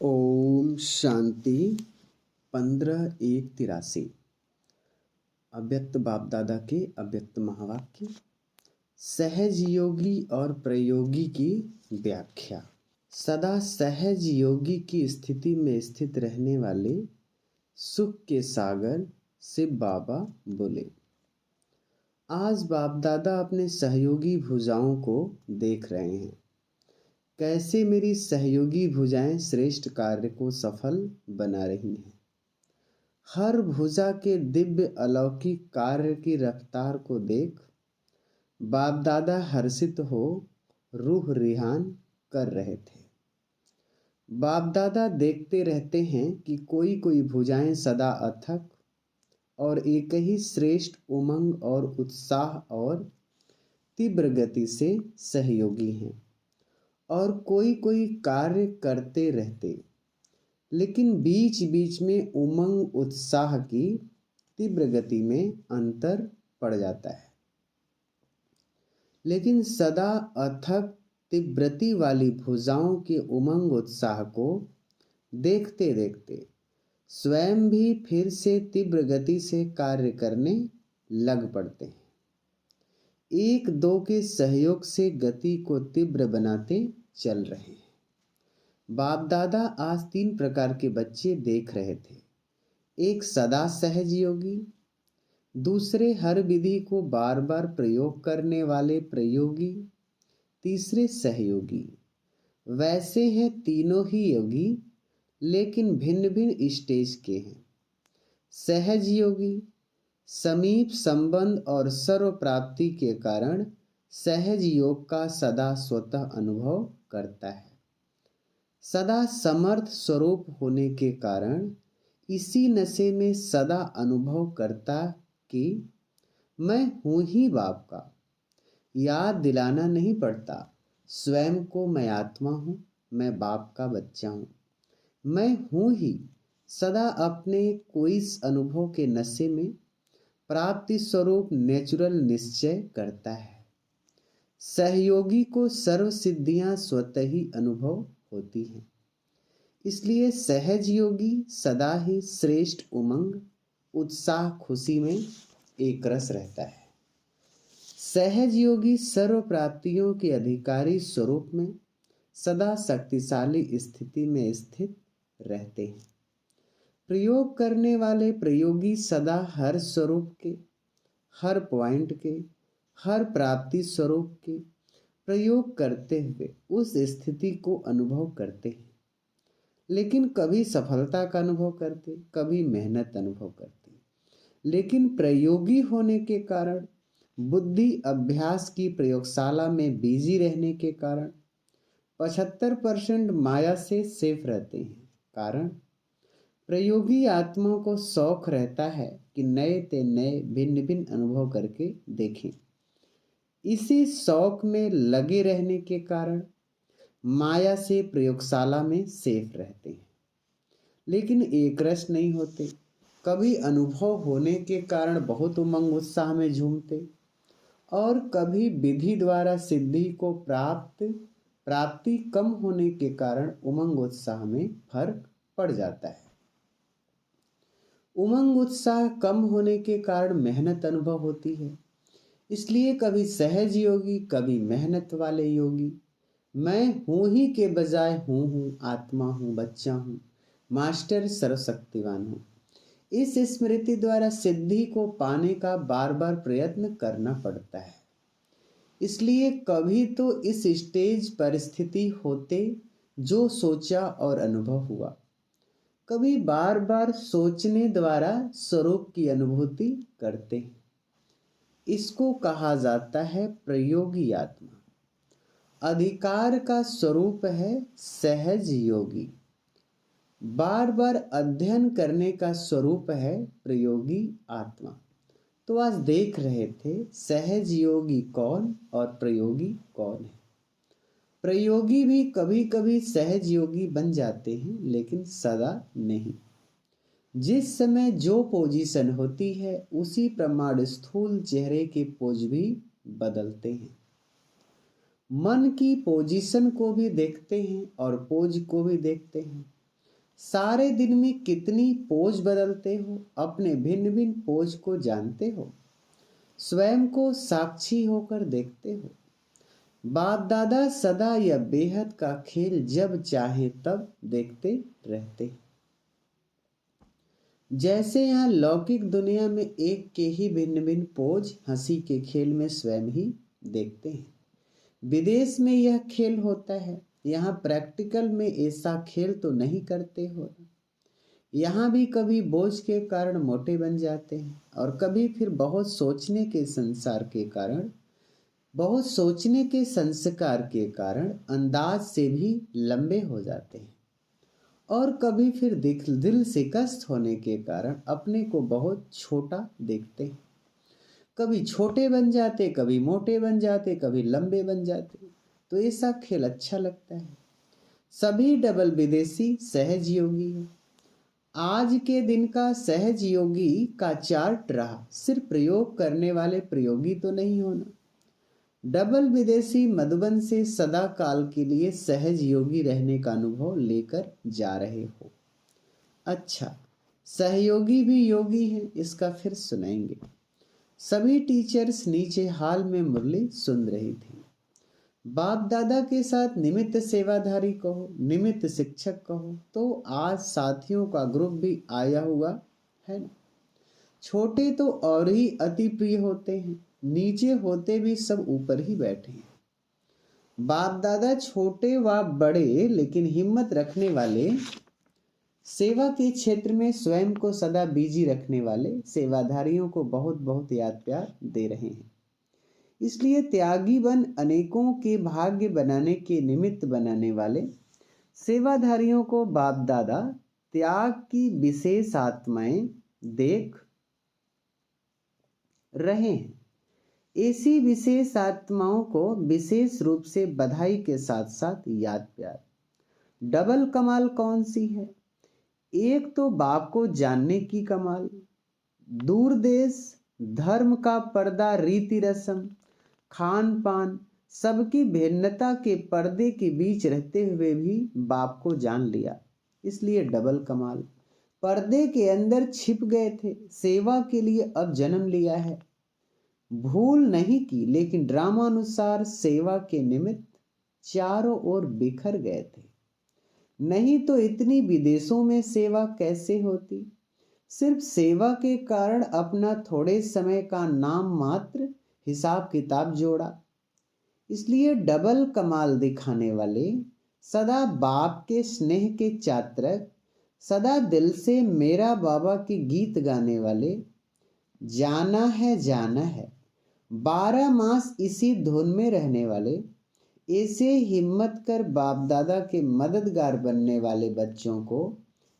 ओम शांति। 15/1/83 अव्यक्त बाप दादा के अव्यक्त महावाक्य। सहज योगी और प्रयोगी की व्याख्या। सदा सहज योगी की स्थिति में स्थित रहने वाले सुख के सागर शिव बाबा बोले, आज बाप दादा अपने सहयोगी भुजाओं को देख रहे हैं। कैसे मेरी सहयोगी भुजाएं श्रेष्ठ कार्य को सफल बना रही हैं। हर भुजा के दिव्य अलौकिक कार्य की रफ्तार को देख बाप दादा हर्षित हो रूह रिहान कर रहे थे। बाप दादा देखते रहते हैं कि कोई कोई भुजाएं सदा अथक और एक ही श्रेष्ठ उमंग और उत्साह और तीव्र गति से सहयोगी हैं, और कोई कोई कार्य करते रहते, लेकिन बीच बीच में उमंग उत्साह की तीव्र गति में अंतर पड़ जाता है। लेकिन सदा अथक तीव्रति वाली भुजाओं के उमंग उत्साह को देखते देखते स्वयं भी फिर से तीव्र गति से कार्य करने लग पड़ते हैं। एक दो के सहयोग से गति को तीव्र बनाते चल रहे हैं। बाप दादा आज 3 प्रकार के बच्चे देख रहे थे। एक सदा सहज योगी, दूसरे हर विधि को बार बार प्रयोग करने वाले प्रयोगी, तीसरे सहयोगी। वैसे हैं तीनों ही योगी, लेकिन भिन्न भिन्न स्टेज के हैं। सहज योगी समीप संबंध और सर्व प्राप्ति के कारण सहज योग का सदा स्वतः अनुभव करता है। सदा समर्थ स्वरूप होने के कारण इसी नशे में सदा अनुभव करता कि मैं हूँ ही बाप का। याद दिलाना नहीं पड़ता स्वयं को, मैं आत्मा हूँ, मैं बाप का बच्चा हूँ, मैं हूँ ही। सदा अपने कोई अनुभव के नशे में प्राप्ति स्वरूप नेचुरल निश्चय करता है। सहयोगी को सर्व सिद्धियां स्वतः ही अनुभव होती हैं। इसलिए सहज योगी सदा ही श्रेष्ठ उमंग उत्साह खुशी में एक रस रहता है। सहज योगी सर्व प्राप्तियों के अधिकारी स्वरूप में सदा शक्तिशाली स्थिति में स्थित रहते हैं। प्रयोग करने वाले प्रयोगी सदा हर स्वरूप के, हर पॉइंट के, हर प्राप्ति स्वरूप के प्रयोग करते हुए उस स्थिति को अनुभव करते हैं, लेकिन कभी सफलता का अनुभव करते, कभी मेहनत अनुभव करते। लेकिन प्रयोगी होने के कारण, बुद्धि अभ्यास की प्रयोगशाला में बिजी रहने के कारण 75% माया से सेफ रहते हैं। कारण प्रयोगी आत्मा को शौक रहता है कि नए ते नए भिन्न भिन्न अनुभव करके देखें। इसी शौक में लगे रहने के कारण माया से प्रयोगशाला में सेफ रहते हैं, लेकिन एक रस नहीं होते। कभी अनुभव होने के कारण बहुत उमंग उत्साह में झूमते, और कभी विधि द्वारा सिद्धि को प्राप्ति कम होने के कारण उमंग उत्साह में फर्क पड़ जाता है। उमंग उत्साह कम होने के कारण मेहनत अनुभव होती है। इसलिए कभी सहज योगी, कभी मेहनत वाले योगी। मैं हूँ ही के बजाय हूँ, आत्मा हूँ, बच्चा हूँ, मास्टर सर्वशक्तिवान हूँ। इस स्मृति द्वारा सिद्धि को पाने का बार बार प्रयत्न करना पड़ता है। इसलिए कभी तो इस स्टेज परिस्थिति होते जो सोचा और अनुभव हुआ, कभी बार बार सोचने द्वारा स्वरूप की अनुभूति करते हैं। इसको कहा जाता है प्रयोगी आत्मा। अधिकार का स्वरूप है सहज योगी। बार बार अध्ययन करने का स्वरूप है प्रयोगी आत्मा। तो आज देख रहे थे सहज योगी कौन और प्रयोगी कौन है। प्रयोगी भी कभी कभी सहज योगी बन जाते हैं, लेकिन सदा नहीं। जिस समय जो पोजीशन होती है उसी प्रमाण स्थूल चेहरे के पोज भी बदलते हैं। मन की पोजीशन को भी देखते हैं और पोज को भी देखते हैं। सारे दिन में कितनी पोज बदलते हो, अपने भिन्न भिन्न पोज को जानते हो, स्वयं को साक्षी होकर देखते हो। बाप दादा सदा यह बेहद का खेल जब चाहे तब देखते रहते हैं। जैसे यहाँ लौकिक दुनिया में एक के ही भिन्न भिन्न पोज हंसी के खेल में स्वयं ही देखते हैं, विदेश में यह खेल होता है। यहाँ प्रैक्टिकल में ऐसा खेल तो नहीं करते हो। यहाँ भी कभी बोझ के कारण मोटे बन जाते हैं और कभी फिर बहुत सोचने के संस्कार के कारण अंदाज से भी लंबे हो जाते हैं और कभी फिर दिल शिकस्त होने के कारण अपने को बहुत छोटा देखते हैं। कभी छोटे बन जाते, कभी मोटे बन जाते, कभी लंबे बन जाते। तो ऐसा खेल अच्छा लगता है। सभी डबल विदेशी सहज योगी है। आज के दिन का सहज योगी का चार्ट रहा, सिर्फ प्रयोग करने वाले प्रयोगी तो नहीं होना। डबल विदेशी मधुबन से सदा काल के लिए सहज योगी रहने का अनुभव लेकर जा रहे हो। अच्छा, सहयोगी भी योगी है, इसका फिर सुनाएंगे। सभी टीचर्स नीचे हॉल में मुरली सुन रही थी। बाप दादा के साथ निमित्त सेवाधारी कहो, निमित्त शिक्षक कहो, तो आज साथियों का ग्रुप भी आया हुआ है ना। छोटे तो और ही अति प्रिय होते हैं, नीचे होते भी सब ऊपर ही बैठे हैं। बाप दादा छोटे व बड़े लेकिन हिम्मत रखने वाले, सेवा के क्षेत्र में स्वयं को सदा बिजी रखने वाले सेवाधारियों को बहुत बहुत याद प्यार दे रहे हैं। इसलिए त्यागी बन अनेकों के भाग्य बनाने के निमित्त बनाने वाले सेवाधारियों को बाप दादा त्याग की विशेष आत्माएं देख रहे हैं। ऐसी विशेष आत्माओं को विशेष रूप से बधाई के साथ साथ याद प्यार। डबल कमाल कौन सी है? एक तो बाप को जानने की कमाल, दूर देश, धर्म का पर्दा, रीति रस्म, खान पान, सबकी भिन्नता के पर्दे के बीच रहते हुए भी बाप को जान लिया, इसलिए डबल कमाल। पर्दे के अंदर छिप गए थे, सेवा के लिए अब जन्म लिया है। भूल नहीं की, लेकिन ड्रामानुसार सेवा के निमित्त चारों ओर बिखर गए थे। नहीं तो इतनी विदेशों में सेवा कैसे होती। सिर्फ सेवा के कारण अपना थोड़े समय का नाम मात्र हिसाब किताब जोड़ा। इसलिए डबल कमाल दिखाने वाले, सदा बाप के स्नेह के चात्रक, सदा दिल से मेरा बाबा के गीत गाने वाले, जाना है 12 मास इसी धुन में रहने वाले, ऐसे हिम्मत कर बाप दादा के मददगार बनने वाले बच्चों को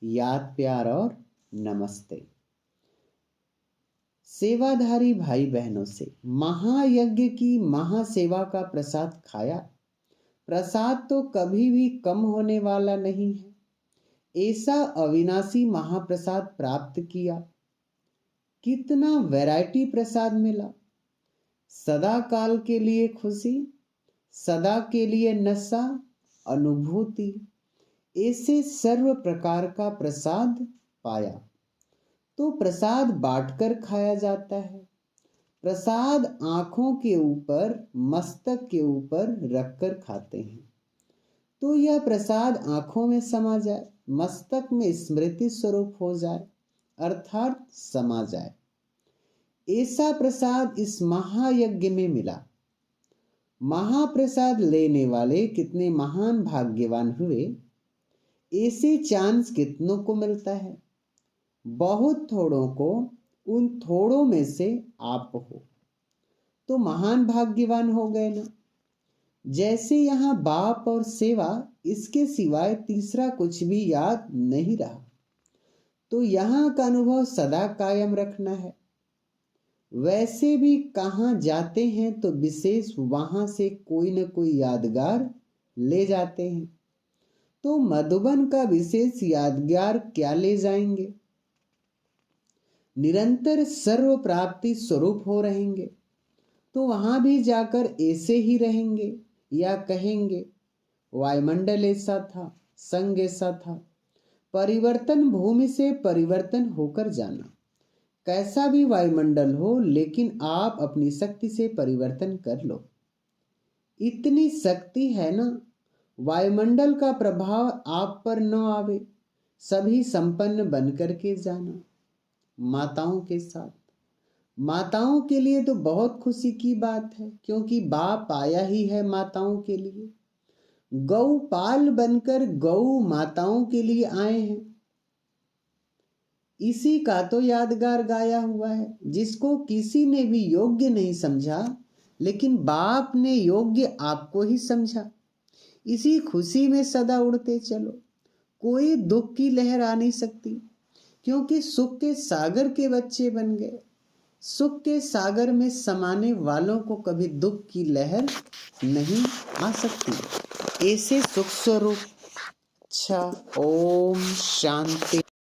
याद प्यार और नमस्ते। सेवाधारी भाई बहनों से महायज्ञ की महासेवा का प्रसाद खाया। प्रसाद तो कभी भी कम होने वाला नहीं है। ऐसा अविनाशी महाप्रसाद प्राप्त किया। कितना वैरायटी प्रसाद मिला। सदा काल के लिए खुशी, सदा के लिए नशा, अनुभूति, ऐसे सर्व प्रकार का प्रसाद पाया। तो प्रसाद बांटकर खाया जाता है। प्रसाद आंखों के ऊपर, मस्तक के ऊपर रखकर खाते हैं, तो यह प्रसाद आंखों में समा जाए, मस्तक में स्मृति स्वरूप हो जाए, अर्थात समा जाए। ऐसा प्रसाद इस महायज्ञ में मिला। महाप्रसाद लेने वाले कितने महान भाग्यवान हुए। ऐसे चांस कितनों को मिलता है। बहुत थोड़ों को, उन थोड़ों में से आप हो तो महान भाग्यवान हो गए ना। जैसे यहाँ बाप और सेवा, इसके सिवाय तीसरा कुछ भी याद नहीं रहा, तो यहाँ का अनुभव सदा कायम रखना है। वैसे भी कहाँ जाते हैं तो विशेष वहां से कोई न कोई यादगार ले जाते हैं। तो मधुबन का विशेष यादगार क्या ले जाएंगे। निरंतर सर्व प्राप्ति स्वरूप हो रहेंगे, तो वहां भी जाकर ऐसे ही रहेंगे या कहेंगे वायुमंडल ऐसा था, संग ऐसा था, परिवर्तन भूमि से परिवर्तन होकर जाना। कैसा भी वायुमंडल हो, लेकिन आप अपनी शक्ति से परिवर्तन कर लो। इतनी शक्ति है ना, वायुमंडल का प्रभाव आप पर न आवे। सभी संपन्न बन करके जाना। माताओं के साथ, माताओं के लिए तो बहुत खुशी की बात है, क्योंकि बाप आया ही है माताओं के लिए। गौपाल बनकर गौ माताओं के लिए आए हैं। इसी का तो यादगार गाया हुआ है, जिसको किसी ने भी योग्य नहीं समझा, लेकिन बाप ने योग्य आपको ही समझा। इसी खुशी में सदा उड़ते चलो। कोई दुख की लहर आ नहीं सकती, क्योंकि सुख के सागर के बच्चे बन गए। सुख के सागर में समाने वालों को कभी दुख की लहर नहीं आ सकती। ऐसे सुख स्वरूप। अच्छा, ओम शांति।